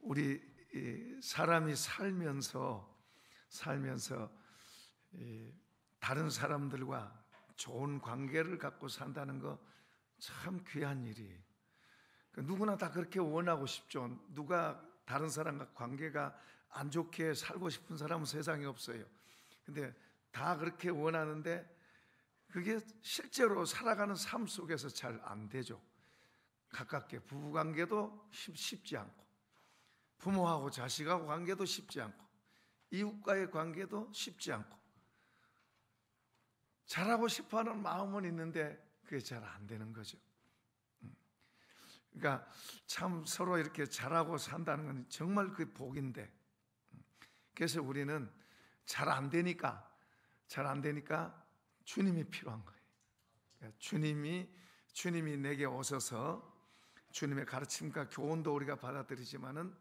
우리 사람이 살면서 다른 사람들과 좋은 관계를 갖고 산다는 거 참 귀한 일이에요. 누구나 다 그렇게 원하고 싶죠. 누가 다른 사람과 관계가 안 좋게 살고 싶은 사람은 세상에 없어요. 근데 다 그렇게 원하는데 그게 실제로 살아가는 삶 속에서 잘 안 되죠. 가깝게 부부관계도 쉽지 않고, 부모하고 자식하고 관계도 쉽지 않고, 이웃과의 관계도 쉽지 않고, 잘하고 싶어하는 마음은 있는데 그게 잘 안 되는 거죠. 그러니까 참 서로 이렇게 잘하고 산다는 건 정말 그 복인데, 그래서 우리는 잘 안 되니까 주님이 필요한 거예요. 그러니까 주님이 내게 오셔서, 주님의 가르침과 교훈도 우리가 받아들이지만은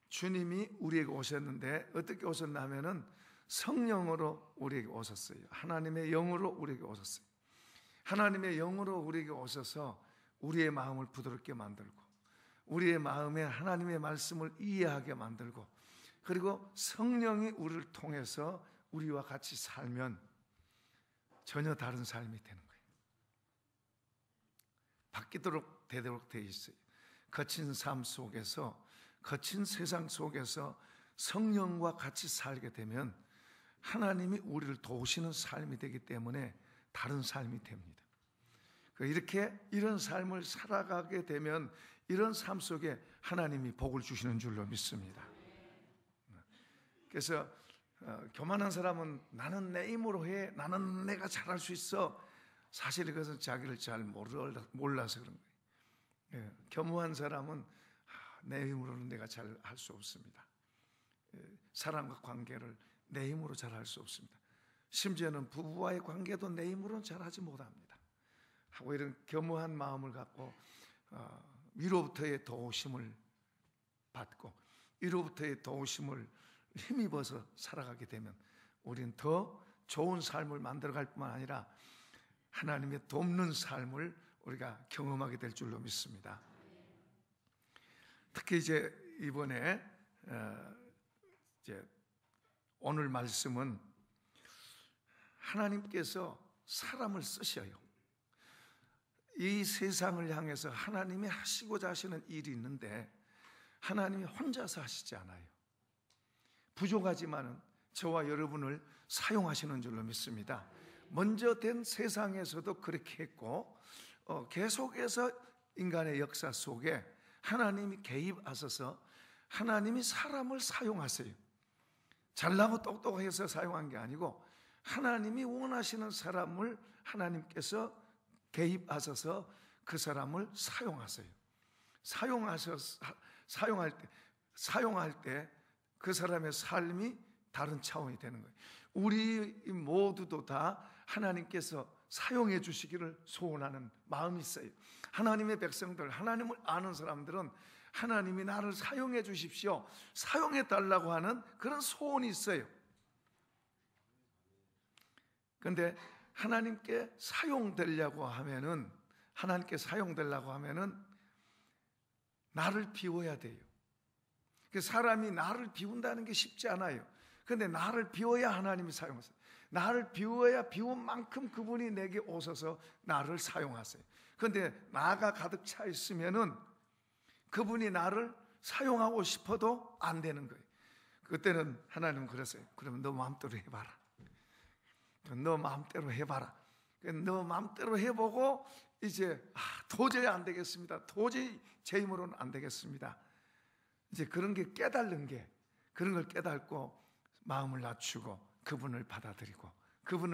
주님이 우리에게 오셨는데 어떻게 오셨냐면은 성령으로 우리에게 오셨어요. 하나님의 영으로 우리에게 오셨어요. 하나님의 영으로 우리에게 오셔서 우리의 마음을 부드럽게 만들고, 우리의 마음에 하나님의 말씀을 이해하게 만들고, 그리고 성령이 우리를 통해서 우리와 같이 살면 전혀 다른 삶이 되는 거예요. 바뀌도록 되도록 되어 있어요. 거친 삶 속에서, 거친 세상 속에서 성령과 같이 살게 되면 하나님이 우리를 도우시는 삶이 되기 때문에 다른 삶이 됩니다. 이렇게 이런 삶을 살아가게 되면 이런 삶 속에 하나님이 복을 주시는 줄로 믿습니다. 그래서 교만한 사람은 나는 내 힘으로 해, 나는 내가 잘할 수 있어. 사실 그것은 자기를 잘 몰라서 그런 거예요. 겸허한 사람은 내 힘으로는 내가 잘 할 수 없습니다. 사람과 관계를 내 힘으로 잘 할 수 없습니다. 심지어는 부부와의 관계도 내 힘으로는 잘하지 못합니다. 하고 이런 겸허한 마음을 갖고 위로부터의 도우심을 받고 위로부터의 도우심을 힘입어서 살아가게 되면 우리는 더 좋은 삶을 만들어갈 뿐만 아니라 하나님의 돕는 삶을 우리가 경험하게 될 줄로 믿습니다. 특히 이제 이번에 이제 오늘 말씀은 하나님께서 사람을 쓰셔요. 이 세상을 향해서 하나님이 하시고자 하시는 일이 있는데 하나님이 혼자서 하시지 않아요. 부족하지만은 저와 여러분을 사용하시는 줄로 믿습니다. 먼저 된 세상에서도 그렇게 했고 계속해서 인간의 역사 속에 하나님이 개입하셔서 하나님이 사람을 사용하세요. 잘나고 똑똑해서 사용한 게 아니고 하나님이 원하시는 사람을 하나님께서 개입하셔서 그 사람을 사용하세요. 사용할 때 그 사람의 삶이 다른 차원이 되는 거예요. 우리 모두도 다 하나님께서 사용해 주시기를 소원하는 마음이 있어요. 하나님의 백성들, 하나님을 아는 사람들은 하나님이 나를 사용해 주십시오, 사용해 달라고 하는 그런 소원이 있어요. 그런데 하나님께 사용되려고 하면은 나를 비워야 돼요. 사람이 나를 비운다는 게 쉽지 않아요. 그런데 나를 비워야 하나님이 사용하세요. 나를 비워야 비운 만큼 그분이 내게 오셔서 나를 사용하세요. 그런데 나가 가득 차 있으면은 그분이 나를 사용하고 싶어도 안 되는 거예요. 그때는 하나님은 그랬어요. 그러면 너 마음대로 해봐라. 너 마음대로 해봐라. 너 마음대로 해보고 이제 도저히 안 되겠습니다. 도저히 제 힘으로는 안 되겠습니다. 이제 그런 게 그런 걸 깨닫고 마음을 낮추고 그분을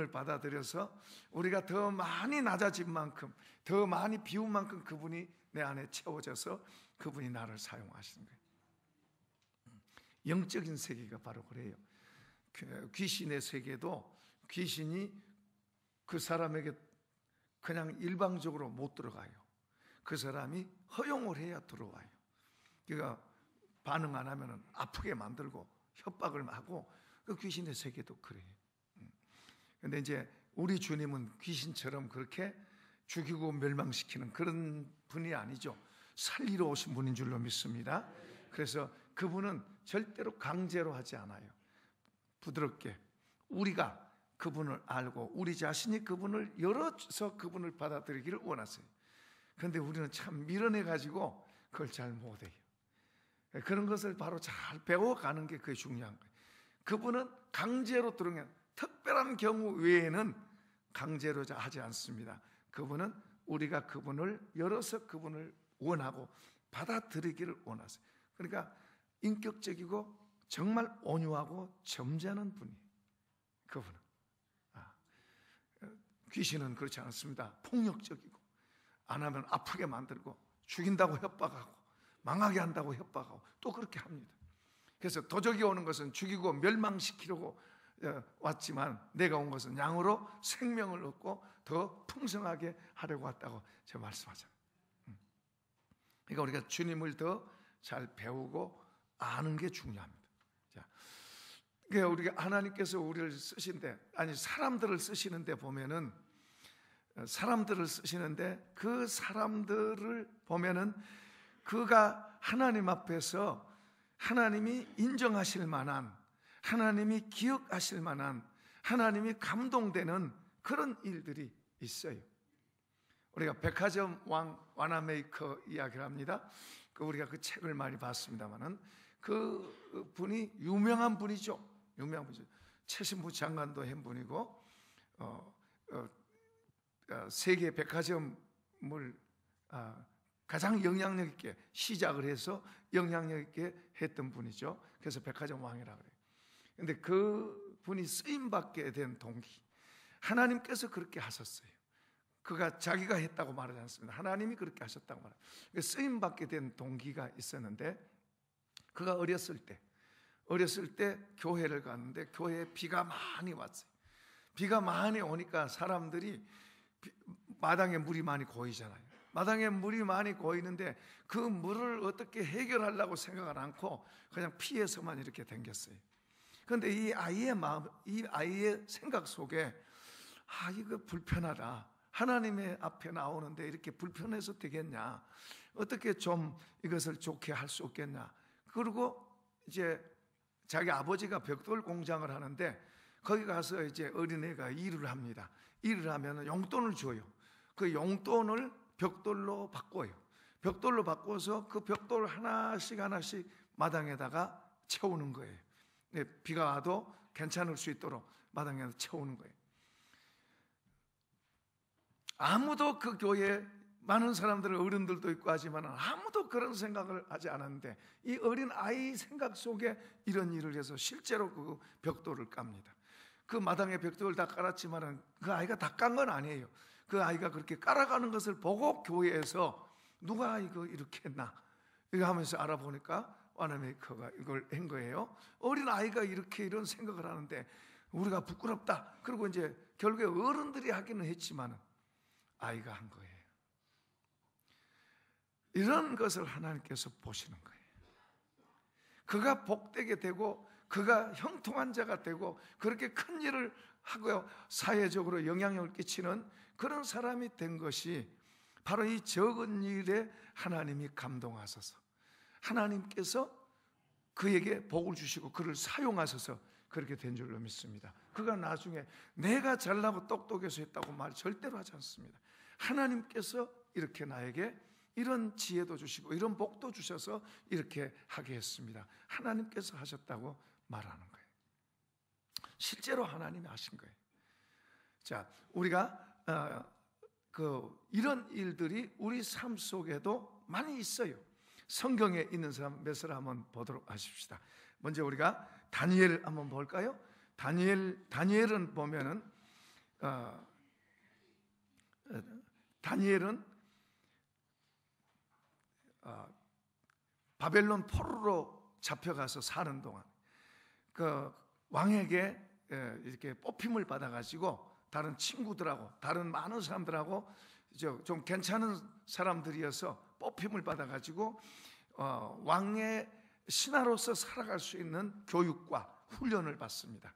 받아들여서 우리가 더 많이 낮아진 만큼, 더 많이 비운 만큼 그분이 내 안에 채워져서 그분이 나를 사용하시는 거예요. 영적인 세계가 바로 그래요. 귀신의 세계도 귀신이 그 사람에게 그냥 일방적으로 못 들어가요. 그 사람이 허용을 해야 들어와요. 그러니까 반응 안 하면 아프게 만들고 협박을 하고, 그 귀신의 세계도 그래요. 그런데 이제 우리 주님은 귀신처럼 그렇게 죽이고 멸망시키는 그런 분이 아니죠. 살리러 오신 분인 줄로 믿습니다. 그래서 그분은 절대로 강제로 하지 않아요. 부드럽게 우리가 그분을 알고 우리 자신이 그분을 열어서 그분을 받아들이기를 원하세요. 그런데 우리는 참 밀어내가지고 그걸 잘 못해요. 그런 것을 바로 잘 배워가는 게 그게 중요한 거예요. 그분은 강제로 들어오는 특별한 경우 외에는 강제로 하지 않습니다. 그분은 우리가 그분을 열어서 그분을 원하고 받아들이기를 원하세요. 그러니까 인격적이고 정말 온유하고 점잖은 분이에요. 그분은 귀신은 그렇지 않습니다. 폭력적이고 안 하면 아프게 만들고 죽인다고 협박하고 망하게 한다고 협박하고 또 그렇게 합니다. 그래서 도적이 오는 것은 죽이고 멸망시키려고 왔지만 내가 온 것은 양으로 생명을 얻고 더 풍성하게 하려고 왔다고 제가 말씀하잖아요. 그러니까 우리가 주님을 더 잘 배우고 아는 게 중요합니다. 자, 그러니까 우리가 하나님께서 우리를 쓰신데, 아니 사람들을 쓰시는데 보면은 사람들을 쓰시는데 그 사람들을 보면은 그가 하나님 앞에서 하나님이 인정하실 만한, 하나님이 기억하실 만한, 하나님이 감동되는 그런 일들이 있어요. 우리가 백화점 완화 메이커 이야기를 합니다. 우리가 그 책을 많이 봤습니다만은 그 분이 유명한 분이죠. 유명한 분이죠. 최신부 장관도 한 분이고 세계 백화점을 가장 영향력 있게 시작을 해서 영향력 있게 했던 분이죠. 그래서 백화점 왕이라고 그래요. 그런데 그 분이 쓰임받게 된 동기, 하나님께서 그렇게 하셨어요. 그가 자기가 했다고 말하지 않습니다. 하나님이 그렇게 하셨다고 말해요. 쓰임받게 된 동기가 있었는데, 그가 어렸을 때 교회를 갔는데 교회에 비가 많이 왔어요. 비가 많이 오니까 사람들이 마당에 물이 많이 고이잖아요. 마당에 물이 많이 고이는데 그 물을 어떻게 해결하려고 생각을 않고 그냥 피해서만 이렇게 댕겼어요. 그런데 이 아이의 마음, 이 아이의 생각 속에 이거 불편하다. 하나님의 앞에 나오는데 이렇게 불편해서 되겠냐? 어떻게 좀 이것을 좋게 할 수 없겠냐? 그리고 이제 자기 아버지가 벽돌 공장을 하는데 거기 가서 이제 어린애가 일을 합니다. 일을 하면 용돈을 줘요. 그 용돈을 벽돌로 바꿔요. 벽돌로 바꿔서 그 벽돌 하나씩 마당에다가 채우는 거예요. 비가 와도 괜찮을 수 있도록 마당에다 채우는 거예요. 아무도 그 교회에 많은 사람들은 어른들도 있고 하지만 아무도 그런 생각을 하지 않았는데 이 어린 아이 생각 속에 이런 일을 해서 실제로 그 벽돌을 깝니다. 그 마당에 벽돌을 다 깔았지만 그 아이가 다 깐 건 아니에요. 그 아이가 그렇게 깔아가는 것을 보고 교회에서 누가 이거 이렇게 했나 이거 하면서 알아보니까 와나메이커가 이걸 한 거예요. 어린 아이가 이렇게 이런 생각을 하는데 우리가 부끄럽다. 그리고 이제 결국에 어른들이 하기는 했지만 아이가 한 거예요. 이런 것을 하나님께서 보시는 거예요. 그가 복되게 되고 그가 형통한 자가 되고 그렇게 큰 일을 하고요 사회적으로 영향력을 끼치는 그런 사람이 된 것이 바로 이 적은 일에 하나님이 감동하셔서 하나님께서 그에게 복을 주시고 그를 사용하셔서 그렇게 된 줄로 믿습니다. 그가 나중에 내가 잘나고 똑똑해서 했다고 말 절대로 하지 않습니다. 하나님께서 이렇게 나에게 이런 지혜도 주시고 이런 복도 주셔서 이렇게 하게 했습니다. 하나님께서 하셨다고 말하는 거예요. 실제로 하나님이 하신 거예요. 자, 우리가 이런 일들이 우리 삶 속에도 많이 있어요. 성경에 있는 사람 몇 사람 한번 보도록 하십시다. 먼저 우리가 다니엘 한번 볼까요? 다니엘은 보면은 다니엘은 바벨론 포로로 잡혀가서 사는 동안 그 왕에게 이렇게 뽑힘을 받아가지고 다른 친구들하고 다른 많은 사람들하고 좀 괜찮은 사람들이어서 뽑힘을 받아가지고 왕의 신하로서 살아갈 수 있는 교육과 훈련을 받습니다.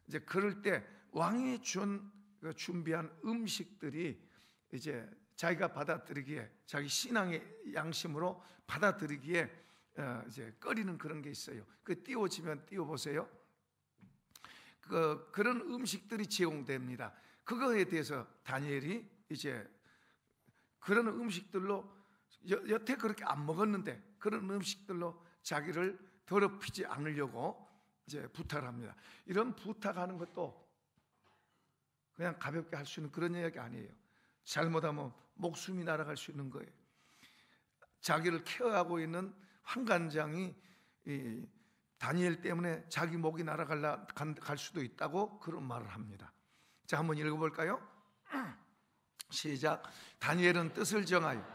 이제 그럴 때 왕이 준비한 음식들이 이제 자기가 받아들이기에 자기 신앙의 양심으로 받아들이기에 이제 끓이는 그런 게 있어요. 그 띄워지면 띄워보세요. 그런 음식들이 제공됩니다. 그거에 대해서 다니엘이 이제 그런 음식들로 여태 그렇게 안 먹었는데 그런 음식들로 자기를 더럽히지 않으려고 이제 부탁을 합니다. 이런 부탁하는 것도 그냥 가볍게 할 수 있는 그런 이야기 아니에요. 잘못하면 목숨이 날아갈 수 있는 거예요. 자기를 케어하고 있는 환관장이 다니엘 때문에 자기 목이 날아갈 수도 있다고 그런 말을 합니다. 자, 한번 읽어볼까요? 시작. 다니엘은 뜻을 정하여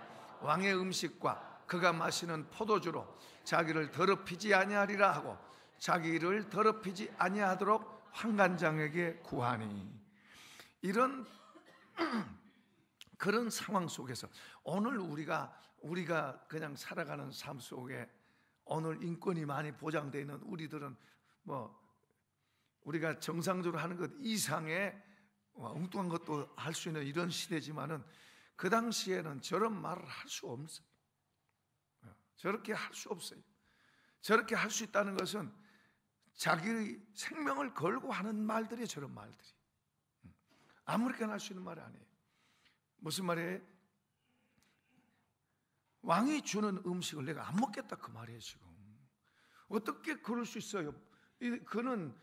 왕의 음식과 그가 마시는 포도주로 자기를 더럽히지 아니하리라 하고 자기를 더럽히지 아니하도록 환관장에게 구하니. 이런 그런 상황 속에서 오늘 우리가 그냥 살아가는 삶 속에 오늘 인권이 많이 보장되어 있는 우리들은 우리가 정상적으로 하는 것 이상의 엉뚱한 것도 할 수 있는 이런 시대지만은 그 당시에는 저런 말을 할 수 없어요. 저렇게 할 수 없어요. 저렇게 할 수 있다는 것은 자기의 생명을 걸고 하는 말들이 저런 말들이. 아무렇게나 할 수 있는 말이 아니에요. 무슨 말이에요? 왕이 주는 음식을 내가 안 먹겠다 그 말이에요. 지금 어떻게 그럴 수 있어요? 그는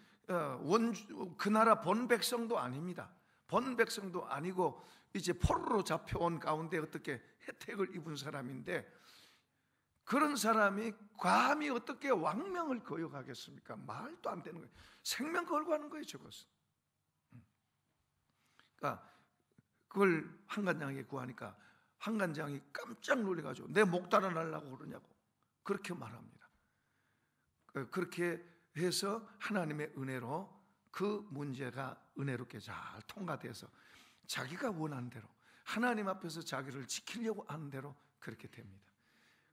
그 나라 본 백성도 아닙니다. 본 백성도 아니고 이제 포로로 잡혀온 가운데 어떻게 혜택을 입은 사람인데 그런 사람이 감히 어떻게 왕명을 거역하겠습니까? 말도 안 되는 거예요. 생명 걸고 하는 거예요. 저것은. 그러니까 그걸 환관장에게 구하니까 환관장이 깜짝 놀래가지고 내 목 달아나려고 그러냐고 그렇게 말합니다. 그렇게 해서 하나님의 은혜로 그 문제가 은혜롭게 잘 통과돼서 자기가 원하는 대로 하나님 앞에서 자기를 지키려고 하는 대로 그렇게 됩니다.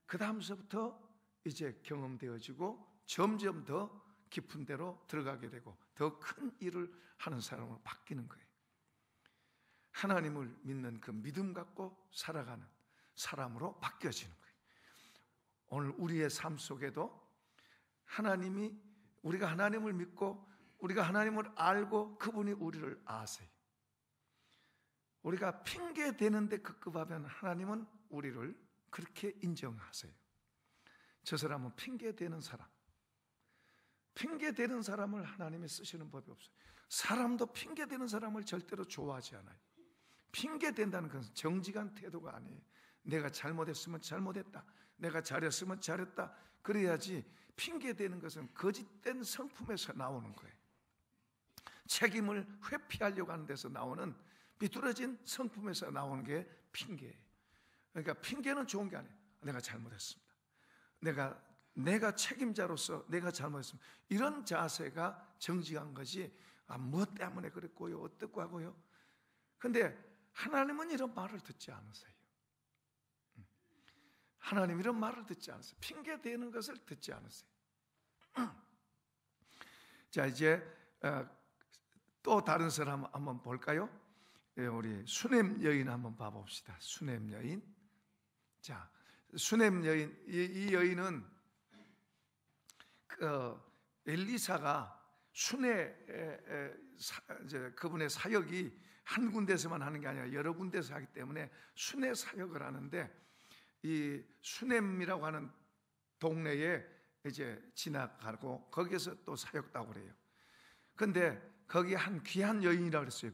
그 다음서부터 이제 경험되어지고 점점 더 깊은 데로 들어가게 되고 더 큰 일을 하는 사람으로 바뀌는 거예요. 하나님을 믿는 그 믿음 갖고 살아가는 사람으로 바뀌어지는 거예요. 오늘 우리의 삶 속에도 우리가 하나님을 믿고 우리가 하나님을 알고 그분이 우리를 아세요. 우리가 핑계 대는데 급급하면 하나님은 우리를 그렇게 인정하세요. 저 사람은 핑계 대는 사람. 핑계 대는 사람을 하나님이 쓰시는 법이 없어요. 사람도 핑계 대는 사람을 절대로 좋아하지 않아요. 핑계 댄다는 것은 정직한 태도가 아니에요. 내가 잘못했으면 잘못했다. 내가 잘했으면 잘했다. 그래야지 핑계 대는 것은 거짓된 성품에서 나오는 거예요. 책임을 회피하려고 하는 데서 나오는 비뚤어진 성품에서 나오는 게 핑계예요. 그러니까 핑계는 좋은 게 아니에요. 내가 잘못했습니다. 내가 책임자로서 내가 잘못했습니다. 이런 자세가 정직한 것이 무엇 때문에 그랬고요. 어떻고 하고요. 그런데 하나님은 이런 말을 듣지 않으세요. 하나님 이런 말을 듣지 않으세요. 핑계 대는 것을 듣지 않으세요. 자, 이제 또 다른 사람 한번 볼까요? 우리 수넴 여인 한번 봐봅시다. 수넴 여인. 자, 수넴 여인, 이 여인은 엘리사가 그분의 사역이 한 군데서만 하는 게 아니라 여러 군데서 하기 때문에 순회 사역을 하는데 이 수넴이라고 하는 동네에 이제 지나가고 거기에서 또 사역도 하고 그래요. 근데 거기 한 귀한 여인이라고 그랬어요.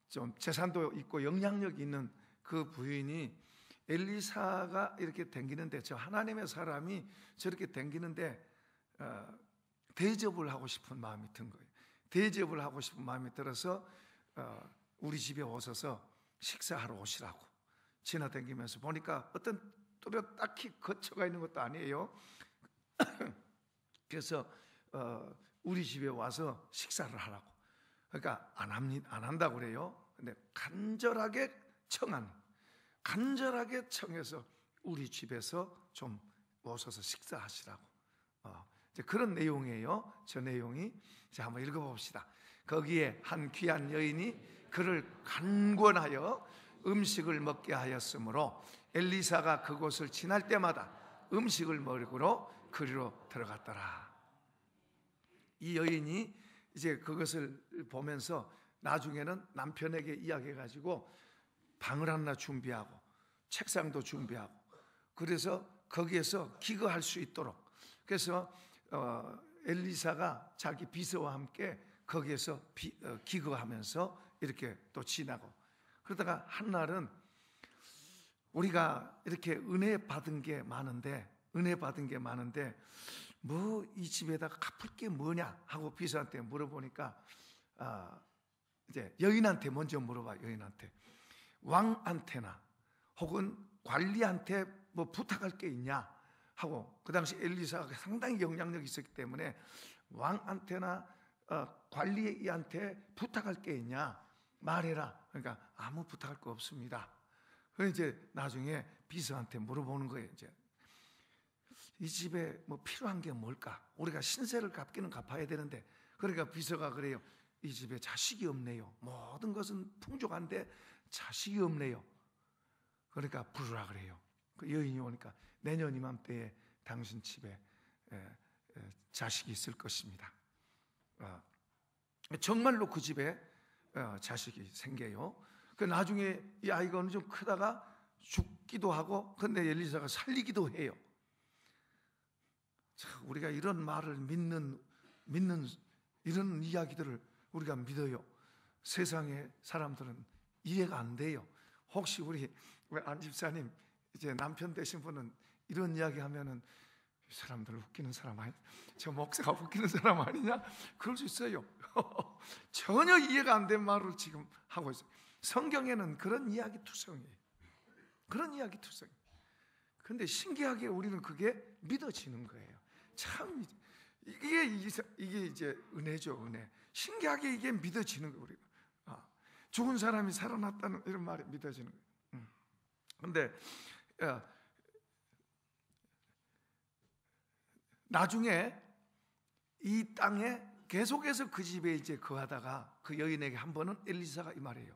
좀 재산도 있고 영향력이 있는 그 부인이 엘리사가 이렇게 댕기는데 저 하나님의 사람이 저렇게 댕기는데 대접을 하고 싶은 마음이 든 거예요. 대접을 하고 싶은 마음이 들어서 우리 집에 오셔서 식사하러 오시라고 지나다니면서 보니까 어떤 뚜렷 딱히 거처가 있는 것도 아니에요. 그래서 우리 집에 와서 식사를 하라고. 그러니까 안 한다고 그래요. 근데 간절하게 청해서 우리 집에서 좀 오셔서 식사하시라고. 이제 그런 내용이에요. 저 내용이. 자, 한번 읽어봅시다. 거기에 한 귀한 여인이 그를 간권하여 음식을 먹게 하였으므로 엘리사가 그곳을 지날 때마다 음식을 먹으러 그리로 들어갔더라. 이 여인이 이제 그것을 보면서 나중에는 남편에게 이야기해가지고 방을 하나 준비하고 책상도 준비하고, 그래서 거기에서 기거할 수 있도록, 그래서 엘리사가 자기 비서와 함께 거기에서 기거하면서 이렇게 또 지나고, 그러다가 한날은 우리가 이렇게 은혜 받은 게 많은데 뭐 이 집에다가 갚을 게 뭐냐 하고 비서한테 물어보니까 이제 여인한테 먼저 물어봐. 여인한테, 왕한테나 혹은 관리한테 뭐 부탁할 게 있냐 하고, 그 당시 엘리사가 상당히 영향력이 있었기 때문에 왕한테나 관리한테 부탁할 게 있냐 말해라. 그러니까 아무 부탁할 거 없습니다. 그래서 이제 나중에 비서한테 물어보는 거예요. 이제 이 집에 뭐 필요한 게 뭘까? 우리가 신세를 갚기는 갚아야 되는데, 그러니까 비서가 그래요. 이 집에 자식이 없네요. 모든 것은 풍족한데 자식이 없네요. 그러니까 부르라 그래요. 그 여인이 오니까 내년 이맘때에 당신 집에 자식이 있을 것입니다. 정말로 그 집에 자식이 생겨요. 그 나중에 이 아이가 어느 좀 크다가 죽기도 하고, 근데 엘리사가 살리기도 해요. 우리가 이런 말을 믿는 이런 이야기들을 우리가 믿어요. 세상의 사람들은 이해가 안 돼요. 혹시 우리 안 집사님 이제 남편 되신 분은 이런 이야기 하면은 이 사람들 웃기는 사람 아니, 저 목사가 웃기는 사람 아니냐? 그럴 수 있어요. 전혀 이해가 안 된 말을 지금 하고 있어요. 성경에는 그런 이야기 투성이에요. 그런 이야기 투성. 근데 신기하게 우리는 그게 믿어지는 거예요. 참 이게 이제 은혜죠, 은혜. 신기하게 이게 믿어지는 거예요. 우리가 죽은 사람이 살아났다는 이런 말이 믿어지는 거예요. 근데 나중에 이 땅에 계속해서 그 집에 이제 거하다가 그 여인에게 한 번은 엘리사가 이 말이에요.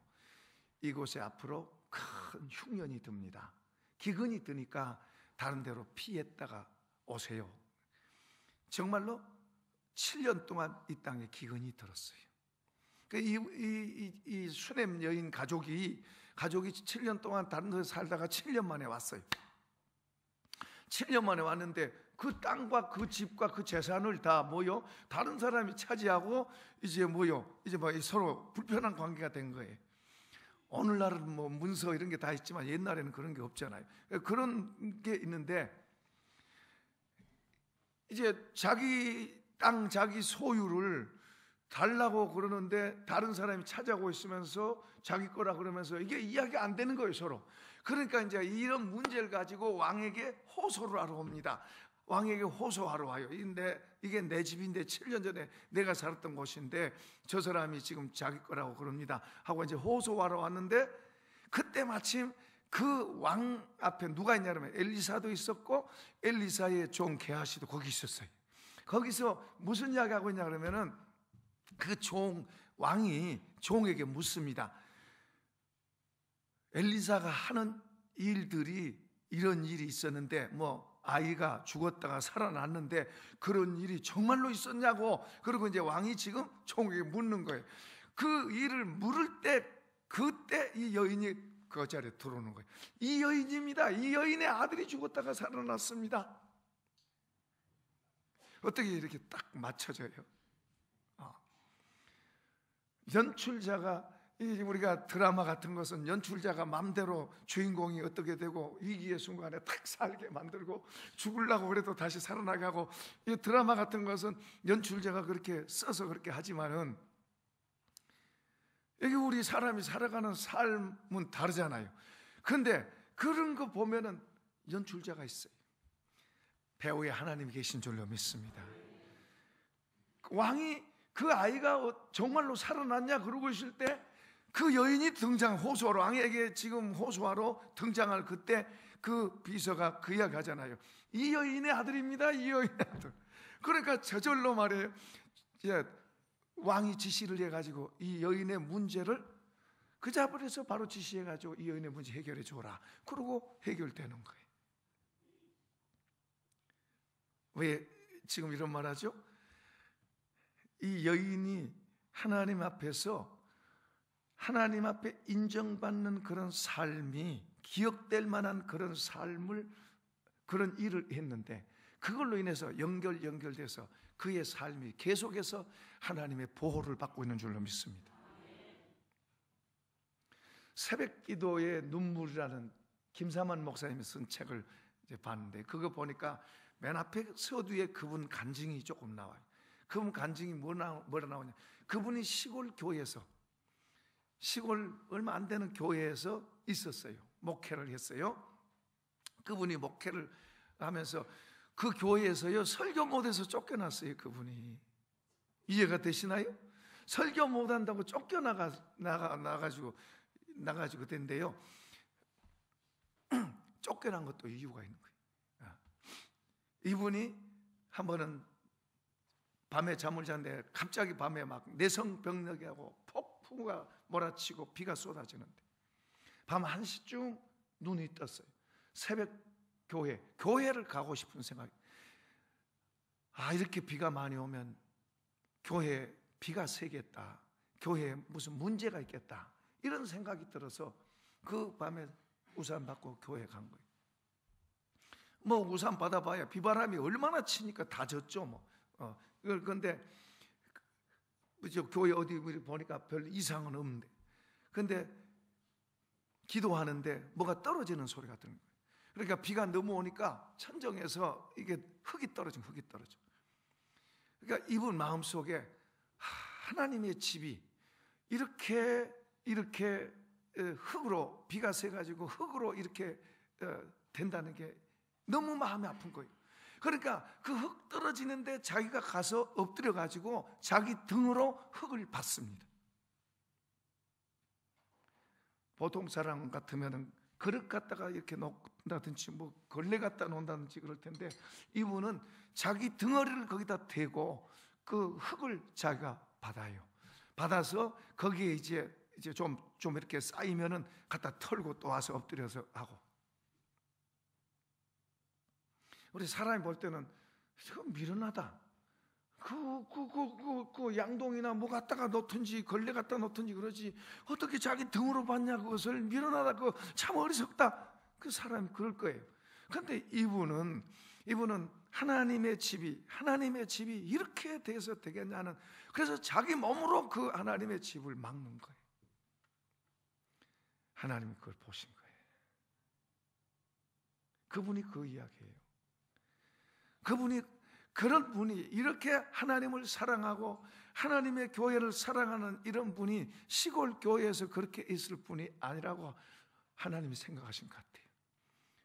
이곳에 앞으로 큰 흉년이 듭니다. 기근이 드니까 다른 데로 피했다가 오세요. 정말로 7년 동안 이 땅에 기근이 들었어요. 이 수넴 여인 가족이 7년 동안 다른 데서 살다가 7년 만에 왔어요. 7년 만에 왔는데 그 땅과 그 집과 그 재산을 다 다른 사람이 차지하고 이제 서로 불편한 관계가 된 거예요. 오늘날은 뭐 문서 이런 게 다 있지만 옛날에는 그런 게 없잖아요. 그런 게 있는데 이제 자기 땅, 자기 소유를 달라고 그러는데 다른 사람이 찾아오고 있으면서 자기 거라 그러면서 이게 이야기가 안 되는 거예요, 서로. 그러니까 이제 이런 문제를 가지고 왕에게 호소를 하러 옵니다. 왕에게 호소하러 와요. 이게 내 집인데 7년 전에 내가 살았던 곳인데 저 사람이 지금 자기 거라고 그럽니다 하고 이제 호소하러 왔는데, 그때 마침 그 왕 앞에 누가 있냐면 엘리사도 있었고 엘리사의 종 게하시도 거기 있었어요. 거기서 무슨 이야기 하고 있냐 그러면은 그 왕이 종에게 묻습니다. 엘리사가 하는 일들이 이런 일이 있었는데 아이가 죽었다가 살아났는데 그런 일이 정말로 있었냐고. 그리고 이제 왕이 지금 종에게 묻는 거예요. 그 일을 물을 때 그때 이 여인이 그 자리에 들어오는 거예요. 이 여인입니다. 이 여인의 아들이 죽었다가 살아났습니다. 어떻게 이렇게 딱 맞춰져요? 연출자가, 우리가 드라마 같은 것은 연출자가 맘대로 주인공이 어떻게 되고 위기의 순간에 딱 살게 만들고 죽으려고 그래도 다시 살아나게 하고, 이 드라마 같은 것은 연출자가 그렇게 써서 그렇게 하지만은 여기 우리 사람이 살아가는 삶은 다르잖아요. 근데 그런 거 보면은 연출자가 있어요. 배우에 하나님이 계신 줄로 믿습니다. 왕이 그 아이가 정말로 살아났냐 그러고 있을 때 그 여인이 호소하러, 왕에게 지금 호소하러 등장할 그때 그 비서가 그 이야기 하잖아요. 이 여인의 아들입니다. 이 여인의 아들. 그러니까 저절로 말해요. 왕이 지시를 해가지고 이 여인의 문제를 그 자리에서 바로 지시해가지고 이 여인의 문제 해결해 줘라. 그러고 해결되는 거예요. 왜 지금 이런 말 하죠? 이 여인이 하나님 앞에서 하나님 앞에 인정받는 그런 삶이 기억될 만한 그런 삶을 그런 일을 했는데 그걸로 인해서 연결돼서 그의 삶이 계속해서 하나님의 보호를 받고 있는 줄로 믿습니다. 새벽기도의 눈물이라는 김사만 목사님이 쓴 책을 이제 봤는데 그거 보니까 맨 앞에 서두에 그분 간증이 조금 나와요. 그분 간증이 뭐라 나오냐? 그분이 시골 얼마 안 되는 교회에서 있었어요. 목회를 했어요. 그분이 목회를 하면서 그 교회에서요 설교 못해서 쫓겨났어요. 그분이 이해가 되시나요? 설교 못한다고 쫓겨나가지고 된대요. 쫓겨난 것도 이유가 있는 거예요. 이분이 한 번은 밤에 잠을 잤는데 갑자기 밤에 막 내성병력하고 폭풍우가 몰아치고 비가 쏟아지는데 밤 1시쯤 눈이 떴어요. 새벽 교회를 가고 싶은 생각이, 이렇게 비가 많이 오면 교회에 비가 새겠다, 교회에 무슨 문제가 있겠다, 이런 생각이 들어서 그 밤에 우산 받고 교회에 간 거예요. 뭐 우산 받아봐야 비바람이 얼마나 치니까 다 젖죠. 그런데 교회 어디 보니까 별 이상은 없는데, 근데 기도하는데 뭐가 떨어지는 소리가 드는 거예요. 그러니까 비가 넘어오니까 천정에서 이게 흙이 떨어져. 그러니까 이분 마음속에 하나님의 집이 이렇게 흙으로, 비가 새가지고 흙으로 이렇게 된다는 게 너무 마음이 아픈 거예요. 그러니까 그 흙 떨어지는데 자기가 가서 엎드려 가지고 자기 등으로 흙을 받습니다. 보통 사람 같으면 그릇 갖다가 이렇게 놓는다든지 뭐 걸레 갖다 놓는다든지 그럴 텐데 이분은 자기 덩어리를 거기다 대고 그 흙을 자기가 받아서 거기에 이제 좀 이렇게 쌓이면은 갖다 털고 또 와서 엎드려서 하고. 우리 사람이 볼 때는 미련하다. 그 양동이나 뭐 갖다가 놓든지 걸레 갖다 놓든지 그러지 어떻게 자기 등으로 받냐, 그것을 미련하다, 그거 참 어리석다, 그 사람이 그럴 거예요. 그런데 이분은 하나님의 집이 이렇게 돼서 되겠냐는, 그래서 자기 몸으로 그 하나님의 집을 막는 거예요. 하나님이 그걸 보신 거예요. 그분이 그 이야기예요. 그런 분이 이렇게 하나님을 사랑하고 하나님의 교회를 사랑하는 이런 분이 시골 교회에서 그렇게 있을 분이 아니라고 하나님이 생각하신 것 같아요.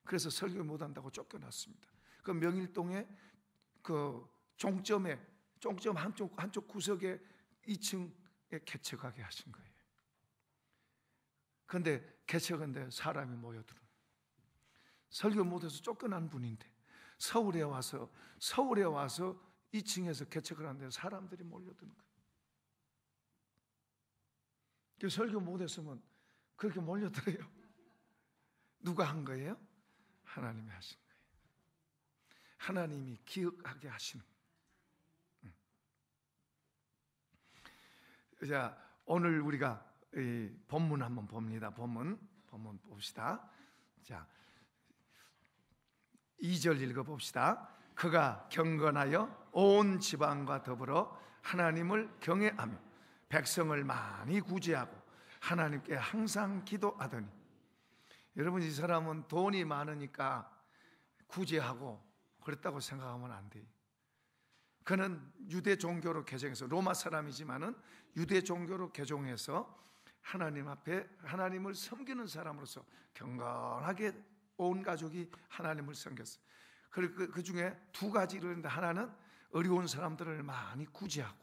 그래서 설교 못한다고 쫓겨났습니다. 그 명일동에 그 종점 한쪽 구석에 2층에 개척하게 하신 거예요. 그런데 개척한데 사람이 모여들어요. 설교 못해서 쫓겨난 분인데 서울에 와서 2층에서 개척을 하는데 사람들이 몰려드는 거예요. 그 설교 못했으면 그렇게 몰려들어요. 누가 한 거예요? 하나님이 하신 거예요. 하나님이 기억하게 하시는 거예요. 자, 오늘 우리가 이 본문 한번 봅니다. 본문 봅시다. 자, 2절 읽어봅시다. 그가 경건하여 온 지방과 더불어 하나님을 경외하며 백성을 많이 구제하고 하나님께 항상 기도하더니. 여러분, 이 사람은 돈이 많으니까 구제하고 그랬다고 생각하면 안 돼요. 그는 유대 종교로 개종해서, 로마 사람이지만은 유대 종교로 개종해서 하나님 앞에 하나님을 섬기는 사람으로서 경건하게 온 가족이 하나님을 섬겼어요. 그리고 그 중에 두 가지를 했는데, 하나는 어려운 사람들을 많이 구제하고,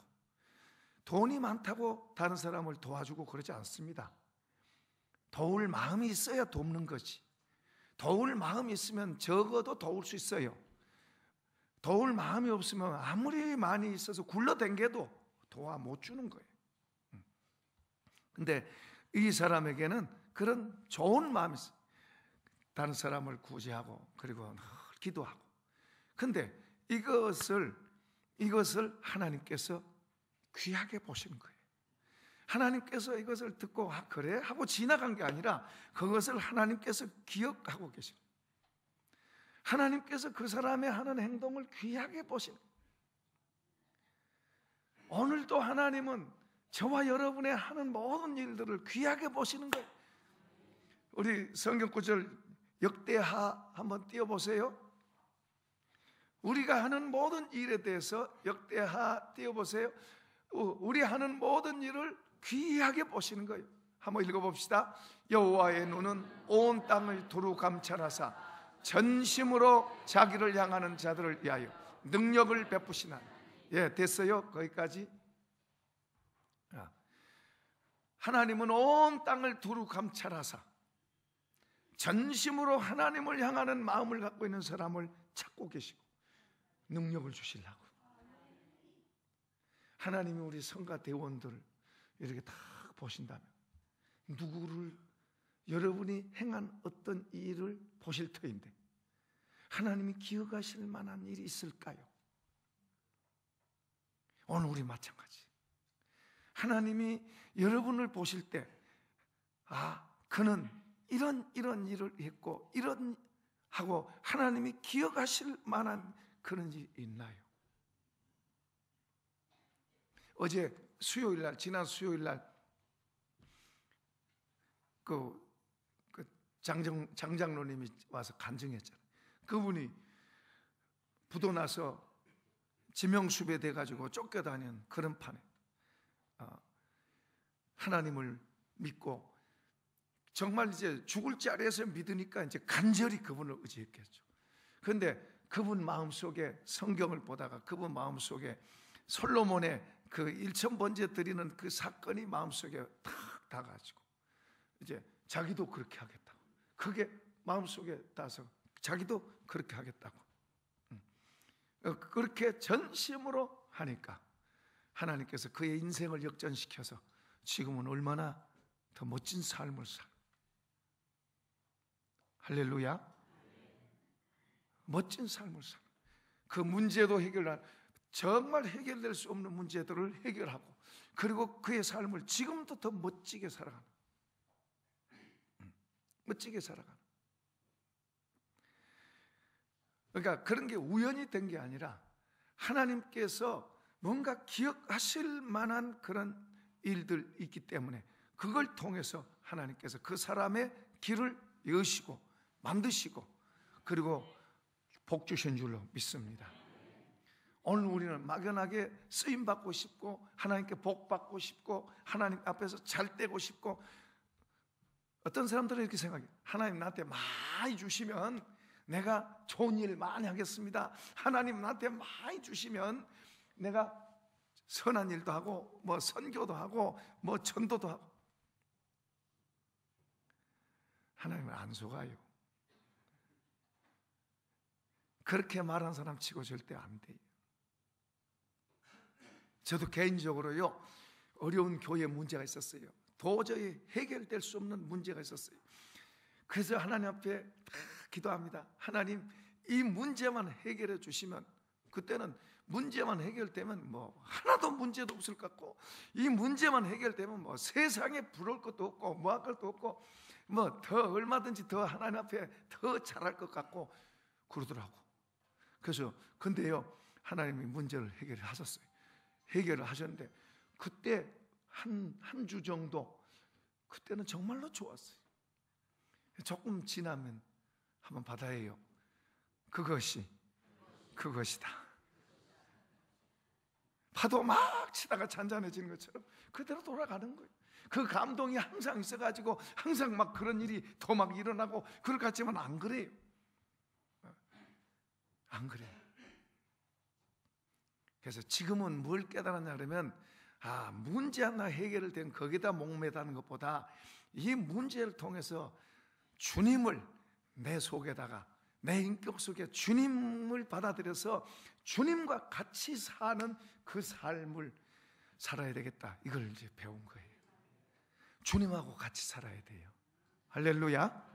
돈이 많다고 다른 사람을 도와주고 그러지 않습니다. 도울 마음이 있어야 돕는 거지. 도울 마음이 있으면 적어도 도울 수 있어요. 도울 마음이 없으면 아무리 많이 있어서 굴러댕겨도 도와 못 주는 거예요. 근데 이 사람에게는 그런 좋은 마음이 있어요. 다른 사람을 구제하고 그리고 기도하고. 근데 이것을 하나님께서 귀하게 보시는 거예요. 하나님께서 이것을 듣고 그래? 하고 지나간 게 아니라 그것을 하나님께서 기억하고 계십니다. 하나님께서 그 사람의 하는 행동을 귀하게 보시는 거예요. 오늘도 하나님은 저와 여러분의 하는 모든 일들을 귀하게 보시는 거예요. 우리 성경 구절 역대하 한번 띄워보세요. 우리가 하는 모든 일에 대해서 역대하 띄워보세요. 우리 하는 모든 일을 귀하게 보시는 거예요. 한번 읽어봅시다. 여호와의 눈은 온 땅을 두루 감찰하사 전심으로 자기를 향하는 자들을 위하여 능력을 베푸시나니. 예, 됐어요. 거기까지. 하나님은 온 땅을 두루 감찰하사 전심으로 하나님을 향하는 마음을 갖고 있는 사람을 찾고 계시고 능력을 주시려고. 하나님이 우리 성가 대원들을 이렇게 다 보신다면 누구를, 여러분이 행한 어떤 일을 보실 터인데 하나님이 기억하실 만한 일이 있을까요? 오늘 우리 마찬가지. 하나님이 여러분을 보실 때 그는 이런 일을 했고 이런 하고 하나님이 기억하실 만한 그런 일이 있나요? 어제 수요일날, 지난 수요일날 그 장장로님이 와서 간증했잖아요. 그분이 부도 나서 지명수배 돼가지고 쫓겨다니는 그런 판에 하나님을 믿고 정말 이제 죽을 자리에서 믿으니까 이제 간절히 그분을 의지했겠죠. 그런데 그분 마음속에 성경을 보다가 그분 마음속에 솔로몬의 그 1000번째 드리는 그 사건이 마음속에 탁 다가지고 이제 자기도 그렇게 하겠다고, 그게 마음속에 닿아서 자기도 그렇게 하겠다고 그렇게 전심으로 하니까 하나님께서 그의 인생을 역전시켜서 지금은 얼마나 더 멋진 삶을 살고, 할렐루야, 멋진 삶을 살고 그 문제도 해결할, 정말 해결될 수 없는 문제들을 해결하고 그리고 그의 삶을 지금도 더 멋지게 살아가는, 멋지게 살아가는. 그러니까 그런 게 우연이 된 게 아니라 하나님께서 뭔가 기억하실 만한 그런 일들 있기 때문에 그걸 통해서 하나님께서 그 사람의 길을 여시고 만드시고 그리고 복 주신 줄로 믿습니다. 오늘 우리는 막연하게 쓰임받고 싶고 하나님께 복 받고 싶고 하나님 앞에서 잘 되고 싶고, 어떤 사람들은 이렇게 생각해요. 하나님 나한테 많이 주시면 내가 좋은 일 많이 하겠습니다. 하나님 나한테 많이 주시면 내가 선한 일도 하고 뭐 선교도 하고 뭐 전도도 하고. 하나님은 안 속아요. 그렇게 말하는 사람 치고 절대 안 돼요. 저도 개인적으로요, 어려운 교회 문제가 있었어요. 도저히 해결될 수 없는 문제가 있었어요. 그래서 하나님 앞에 기도합니다. 하나님, 이 문제만 해결해 주시면, 그때는 문제만 해결되면 뭐 하나도 문제도 없을 것 같고, 이 문제만 해결되면 뭐 세상에 부러울 것도 없고 뭐 할 것도 없고 뭐 더 얼마든지 더 하나님 앞에 더 잘할 것 같고 그러더라고. 그래서 근데요, 하나님이 문제를 해결하셨어요. 해결을 하셨는데 그때 한 주 정도, 그때는 정말로 좋았어요. 조금 지나면 한번 받아요. 그것이다. 파도 막 치다가 잔잔해지는 것처럼 그대로 돌아가는 거예요. 그 감동이 항상 있어가지고 항상 막 그런 일이 더 막 일어나고 그럴 것 같지만 안 그래요. 안 그래요. 그래서 지금은 뭘 깨달았냐 그러면, 문제 하나 해결된 거기다 목매다는 것보다 이 문제를 통해서 주님을 내 속에다가, 내 인격 속에 주님을 받아들여서 주님과 같이 사는 그 삶을 살아야 되겠다, 이걸 이제 배운 거예요. 주님하고 같이 살아야 돼요. 할렐루야.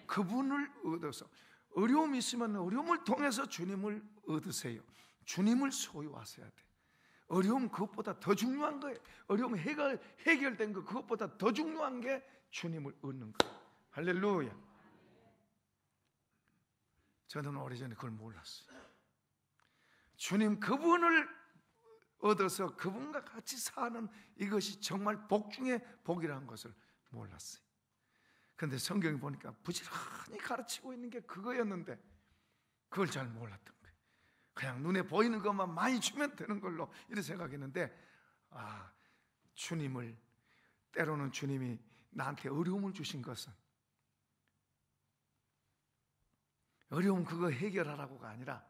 그분을 얻어서 어려움이 있으면 어려움을 통해서 주님을 얻으세요. 주님을 소유하셔야 돼. 어려움 그것보다 더 중요한 거예요. 어려움 해결된 거 그것보다 더 중요한 게 주님을 얻는 거예요. 할렐루야. 저는 오래전에 그걸 몰랐어요. 주님 그분을 얻어서 그분과 같이 사는 이것이 정말 복 중에 복이라는 것을 몰랐어요. 그런데 성경에 보니까 부지런히 가르치고 있는 게 그거였는데 그걸 잘 몰랐던 거예요. 그냥 눈에 보이는 것만 많이 주면 되는 걸로 이렇게 생각했는데, 주님을, 때로는 주님이 나한테 어려움을 주신 것은 어려움 그거 해결하라고가 아니라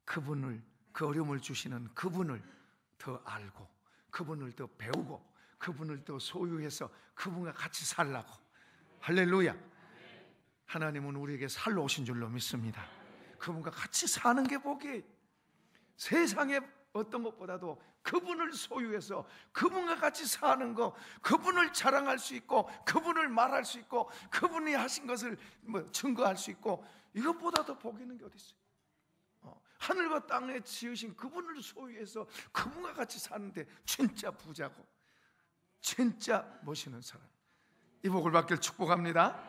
그분을, 그 어려움을 주시는 그분을 더 알고, 그분을 더 배우고, 그분을 더 소유해서 그분과 같이 살라고. 할렐루야. 하나님은 우리에게 살러 오신 줄로 믿습니다. 그분과 같이 사는 게 복이에요. 세상에 어떤 것보다도 그분을 소유해서 그분과 같이 사는 거, 그분을 자랑할 수 있고, 그분을 말할 수 있고, 그분이 하신 것을 증거할 수 있고, 이것보다도 복 있는 게 어디 있어요? 하늘과 땅에 지으신 그분을 소유해서 그분과 같이 사는데 진짜 부자고 진짜 멋있는 사람, 이 복을 받길 축복합니다.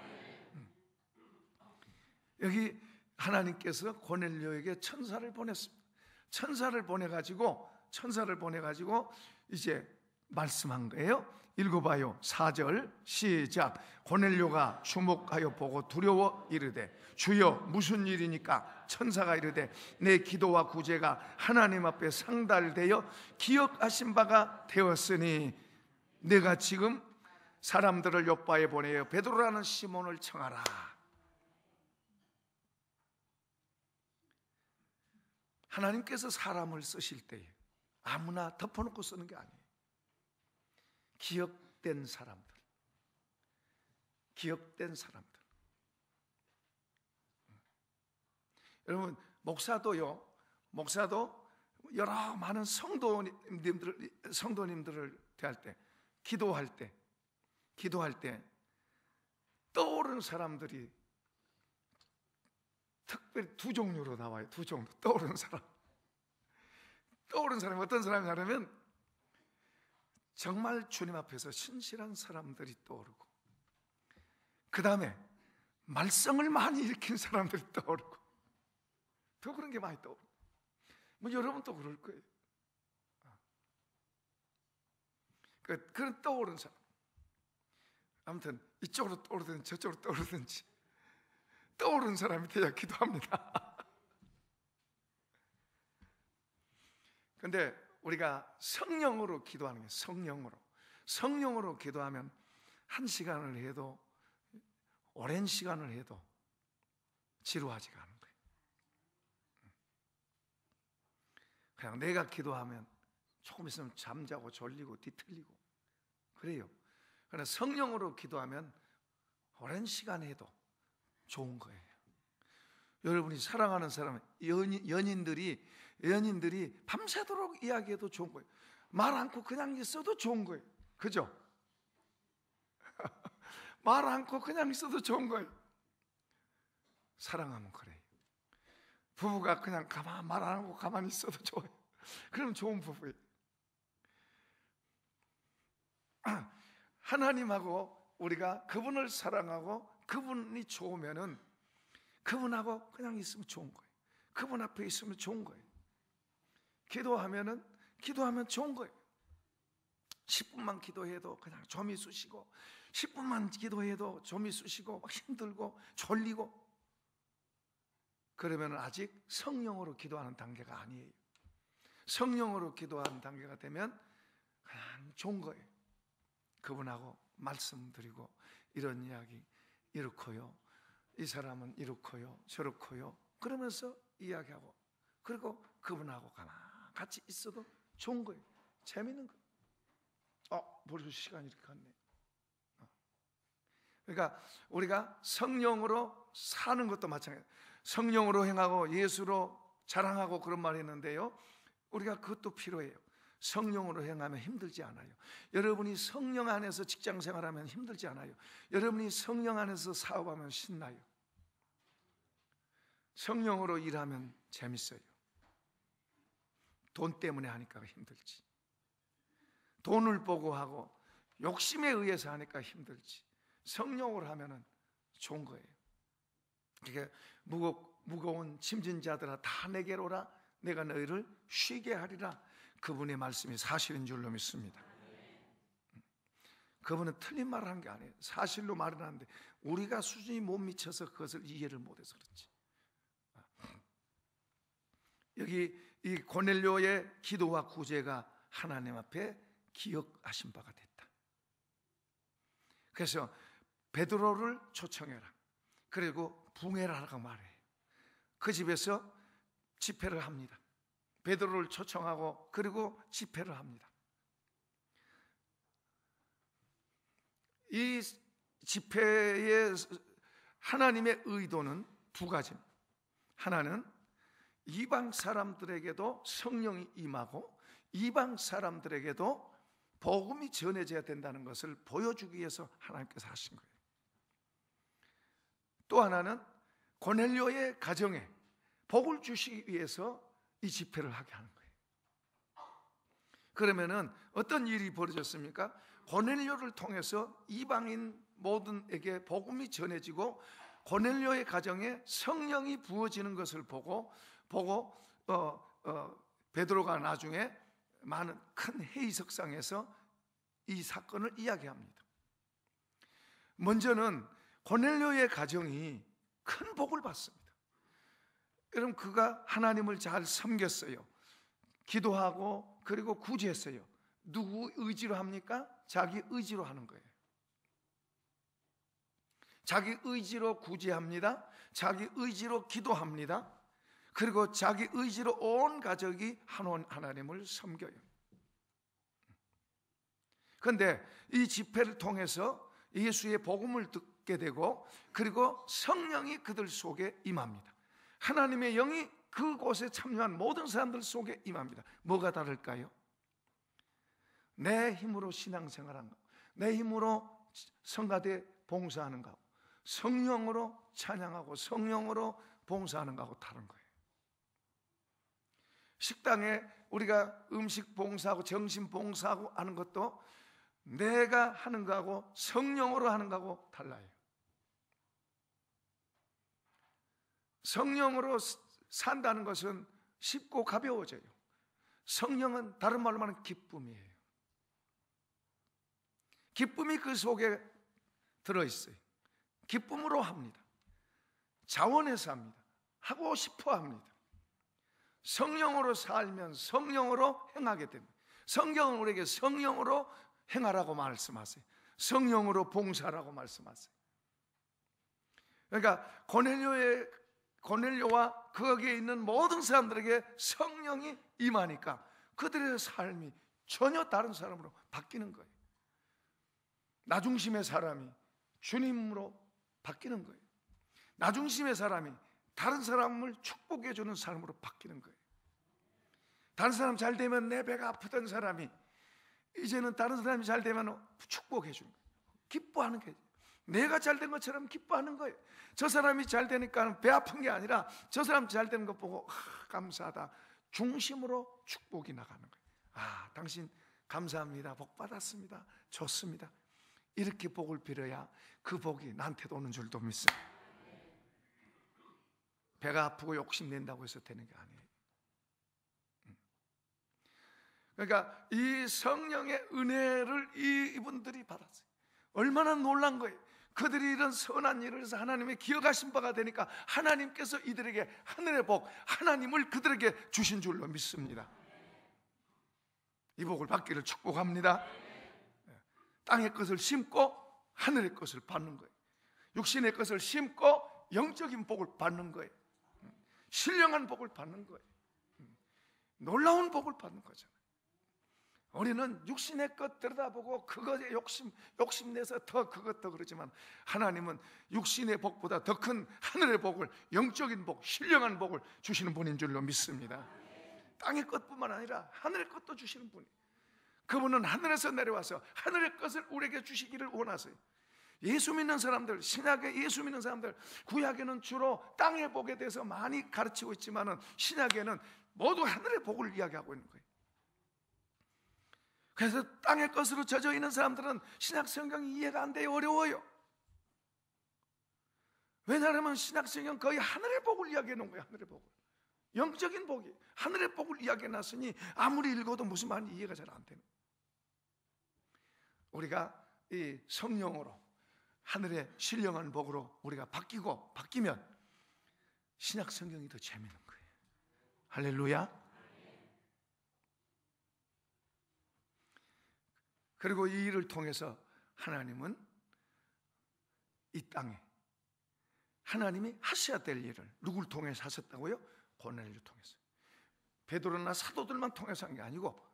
여기 하나님께서 고넬료에게 천사를 보냈습니다. 천사를 보내가지고 이제 말씀한 거예요. 읽어봐요. 4절 시작. 고넬료가 주목하여 보고 두려워 이르되, 주여 무슨 일이니까? 천사가 이르되, 내 기도와 구제가 하나님 앞에 상달되어 기억하신 바가 되었으니 내가 지금 사람들을 요바에 보내어 베드로라는 시몬을 청하라. 하나님께서 사람을 쓰실 때 아무나 덮어놓고 쓰는 게 아니에요. 기억된 사람들. 여러분, 목사도 여러 많은 성도님들을 대할 때, 기도할 때 떠오르는 사람들이 특별히 두 종류로 나와요. 두 종류. 떠오르는 사람이 어떤 사람이냐면 정말 주님 앞에서 신실한 사람들이 떠오르고, 그 다음에 말썽을 많이 일으킨 사람들이 떠오르고, 더 그런 게 많이 떠오르고, 여러분도 그럴 거예요. 그런 떠오르는 사람, 아무튼 이쪽으로 떠오르든지 저쪽으로 떠오르든지 떠오르는 사람이 돼야 기도합니다. 근데 우리가 성령으로 기도하는 게, 성령으로 기도하면 한 시간을 해도, 오랜 시간을 해도 지루하지가 않은 거예요. 그냥 내가 기도하면 조금 있으면 잠자고 졸리고 뒤틀리고 그래요. 그러나 성령으로 기도하면 오랜 시간 해도 좋은 거예요. 여러분이 사랑하는 사람, 연인들이 밤새도록 이야기해도 좋은 거예요. 말 않고 그냥 있어도 좋은 거예요. 그죠? 말 않고 그냥 있어도 좋은 거예요. 사랑하면 그래요. 부부가 그냥 말 안 하고 가만히 있어도 좋아요. 그럼 좋은 부부예요. 하나님하고 우리가 그분을 사랑하고 그분이 좋으면은 그분하고 그냥 있으면 좋은 거예요. 그분 앞에 있으면 좋은 거예요. 기도하면 좋은 거예요. 10분만 기도해도 그냥 좀이 쑤시고, 10분만 기도해도 좀이 쑤시고 막 힘들고 졸리고, 그러면 아직 성령으로 기도하는 단계가 아니에요. 성령으로 기도하는 단계가 되면 그냥 좋은 거예요. 그분하고 말씀드리고, 이런 이야기 이렇고요, 이 사람은 이렇고요 저렇고요, 그러면서 이야기하고, 그리고 그분하고 같이 있어도 좋은 거예요. 재밌는 거예요. 벌써 시간이 이렇게 갔네. 그러니까 우리가 성령으로 사는 것도 마찬가지예요. 성령으로 행하고 예수로 자랑하고 그런 말이 있는데요, 우리가 그것도 필요해요. 성령으로 행하면 힘들지 않아요. 여러분이 성령 안에서 직장 생활하면 힘들지 않아요. 여러분이 성령 안에서 사업하면 신나요. 성령으로 일하면 재밌어요. 돈 때문에 하니까 힘들지. 돈을 보고 하고 욕심에 의해서 하니까 힘들지. 성령으로 하면은 좋은 거예요. 그러니까 무거운 짐진 자들아 다 내게로 오라. 내가 너희를 쉬게 하리라. 그분의 말씀이 사실인 줄로 믿습니다. 그분은 틀린 말을 한 게 아니에요. 사실로 말을 하는데 우리가 수준이 못 미쳐서 그것을 이해를 못해서 그렇지. 여기 이 고넬료의 기도와 구제가 하나님 앞에 기억하신 바가 됐다. 그래서 베드로를 초청해라. 그리고 붕해를 하라고 말해요. 그 집에서 집회를 합니다. 베드로를 초청하고 그리고 집회를 합니다. 이 집회의 하나님의 의도는 두 가지입니다. 하나는 이방 사람들에게도 성령이 임하고 이방 사람들에게도 복음이 전해져야 된다는 것을 보여주기 위해서 하나님께서 하신 거예요. 또 하나는 고넬료의 가정에 복을 주시기 위해서 이 집회를 하게 하는 거예요. 그러면은 어떤 일이 벌어졌습니까? 고넬료를 통해서 이방인 모든에게 복음이 전해지고 고넬료의 가정에 성령이 부어지는 것을 보고 베드로가 나중에 많은 큰 회의석상에서 이 사건을 이야기합니다. 먼저는 고넬료의 가정이 큰 복을 받습니다. 여러분, 그가 하나님을 잘 섬겼어요. 기도하고 그리고 구제했어요. 누구 의지로 합니까? 자기 의지로 하는 거예요. 자기 의지로 구제합니다. 자기 의지로 기도합니다. 그리고 자기 의지로 온 가족이 하나님을 섬겨요. 그런데 이 집회를 통해서 예수의 복음을 듣게 되고 그리고 성령이 그들 속에 임합니다. 하나님의 영이 그곳에 참여한 모든 사람들 속에 임합니다. 뭐가 다를까요? 내 힘으로 신앙생활하는 거, 내 힘으로 성가대 봉사하는 거, 성령으로 찬양하고 성령으로 봉사하는 거하고 다른 거예요. 식당에 우리가 음식 봉사하고 정신 봉사하고 하는 것도 내가 하는 거하고 성령으로 하는 거하고 달라요. 성령으로 산다는 것은 쉽고 가벼워져요. 성령은 다른 말로 말하면 기쁨이에요. 기쁨이 그 속에 들어있어요. 기쁨으로 합니다. 자원해서 합니다. 하고 싶어 합니다. 성령으로 살면 성령으로 행하게 됩니다. 성경은 우리에게 성령으로 행하라고 말씀하세요. 성령으로 봉사하라고 말씀하세요. 그러니까 고넬료와 거기에 있는 모든 사람들에게 성령이 임하니까 그들의 삶이 전혀 다른 사람으로 바뀌는 거예요. 나 중심의 사람이 주님으로 바뀌는 거예요. 나 중심의 사람이 다른 사람을 축복해 주는 사람으로 바뀌는 거예요. 다른 사람 잘 되면 내 배가 아프던 사람이 이제는 다른 사람이 잘 되면 축복해 주는 거예요. 기뻐하는 거예요. 내가 잘 된 것처럼 기뻐하는 거예요. 저 사람이 잘 되니까 배 아픈 게 아니라 저 사람 잘 되는 것 보고 감사하다. 중심으로 축복이 나가는 거예요. 당신 감사합니다. 복 받았습니다. 좋습니다. 이렇게 복을 빌어야 그 복이 나한테도 오는 줄도 믿습니다. 배가 아프고 욕심낸다고 해서 되는 게 아니에요. 그러니까 이 성령의 은혜를 이분들이 받았어요. 얼마나 놀란 거예요. 그들이 이런 선한 일을 해서 하나님의 기억하신 바가 되니까 하나님께서 이들에게 하늘의 복, 하나님을 그들에게 주신 줄로 믿습니다. 이 복을 받기를 축복합니다. 땅의 것을 심고 하늘의 것을 받는 거예요. 육신의 것을 심고 영적인 복을 받는 거예요. 신령한 복을 받는 거예요. 놀라운 복을 받는 거잖아요. 우리는 육신의 것 들여다보고 그것에 욕심내서 더 그것 더 그러지만 하나님은 육신의 복보다 더 큰 하늘의 복을, 영적인 복, 신령한 복을 주시는 분인 줄로 믿습니다. 땅의 것뿐만 아니라 하늘의 것도 주시는 분이에요. 그분은 하늘에서 내려와서 하늘의 것을 우리에게 주시기를 원하세요. 예수 믿는 사람들, 신약에 예수 믿는 사람들, 구약에는 주로 땅의 복에 대해서 많이 가르치고 있지만은 신약에는 모두 하늘의 복을 이야기하고 있는 거예요. 그래서 땅의 것으로 젖어 있는 사람들은 신약 성경이 이해가 안 돼요. 어려워요. 왜냐하면 신약 성경 거의 하늘의 복을 이야기해 놓은 거예요. 하늘의 복을, 영적인 복이 하늘의 복을 이야기해 놨으니 아무리 읽어도 무슨 말인지 이해가 잘 안 되는 거예요. 우리가 이 성령으로 하늘의 신령한 복으로 우리가 바뀌면 신약 성경이 더 재미있는 거예요. 할렐루야. 그리고 이 일을 통해서 하나님은 이 땅에 하나님이 하셔야 될 일을 누굴 통해서 하셨다고요? 고넬료 통해서. 베드로나 사도들만 통해서 한 게 아니고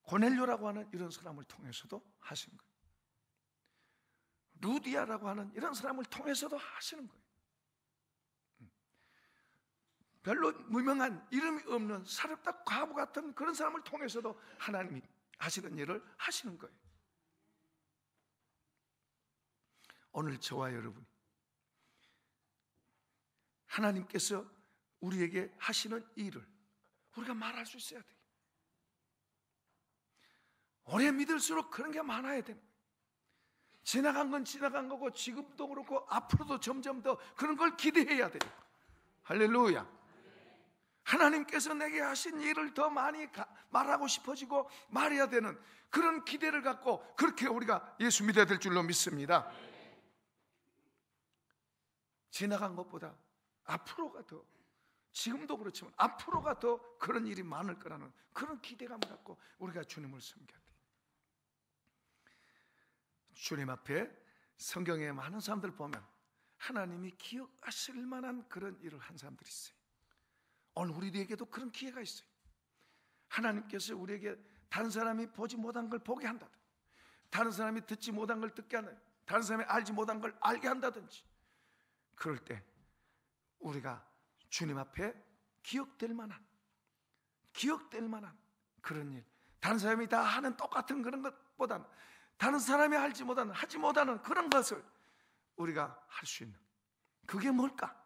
고넬료라고 하는 이런 사람을 통해서도 하신 거예요. 루디아라고 하는 이런 사람을 통해서도 하시는 거예요. 별로 무명한, 이름이 없는 사렙다 과부 같은 그런 사람을 통해서도 하나님이 하시는 일을 하시는 거예요. 오늘 저와 여러분이 하나님께서 우리에게 하시는 일을 우리가 말할 수 있어야 돼요. 오래 믿을수록 그런 게 많아야 돼요. 지나간 건 지나간 거고 지금도 그렇고 앞으로도 점점 더 그런 걸 기대해야 돼요. 할렐루야. 하나님께서 내게 하신 일을 더 많이 말하고 싶어지고 말해야 되는 그런 기대를 갖고 그렇게 우리가 예수 믿어야 될 줄로 믿습니다. 지나간 것보다 앞으로가 더, 지금도 그렇지만 앞으로가 더 그런 일이 많을 거라는 그런 기대감을 갖고 우리가 주님을 섬겨야 돼요. 주님 앞에 성경에 많은 사람들 보면 하나님이 기억하실 만한 그런 일을 한 사람들이 있어요. 오늘 우리에게도 그런 기회가 있어요. 하나님께서 우리에게 다른 사람이 보지 못한 걸 보게 한다든지, 다른 사람이 듣지 못한 걸 듣게 하는, 다른 사람이 알지 못한 걸 알게 한다든지, 그럴 때 우리가 주님 앞에 기억될 만한 그런 일, 다른 사람이 다 하는 똑같은 그런 것보다는 다른 사람이 하지 못하는 그런 것을 우리가 할 수 있는, 그게 뭘까?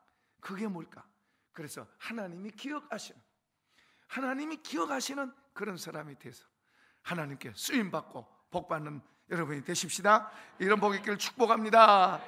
그래서 하나님이 기억하시는 그런 사람이 돼서 하나님께 쓰임받고 복받는 여러분이 되십시다. 이런 복 있기를 축복합니다.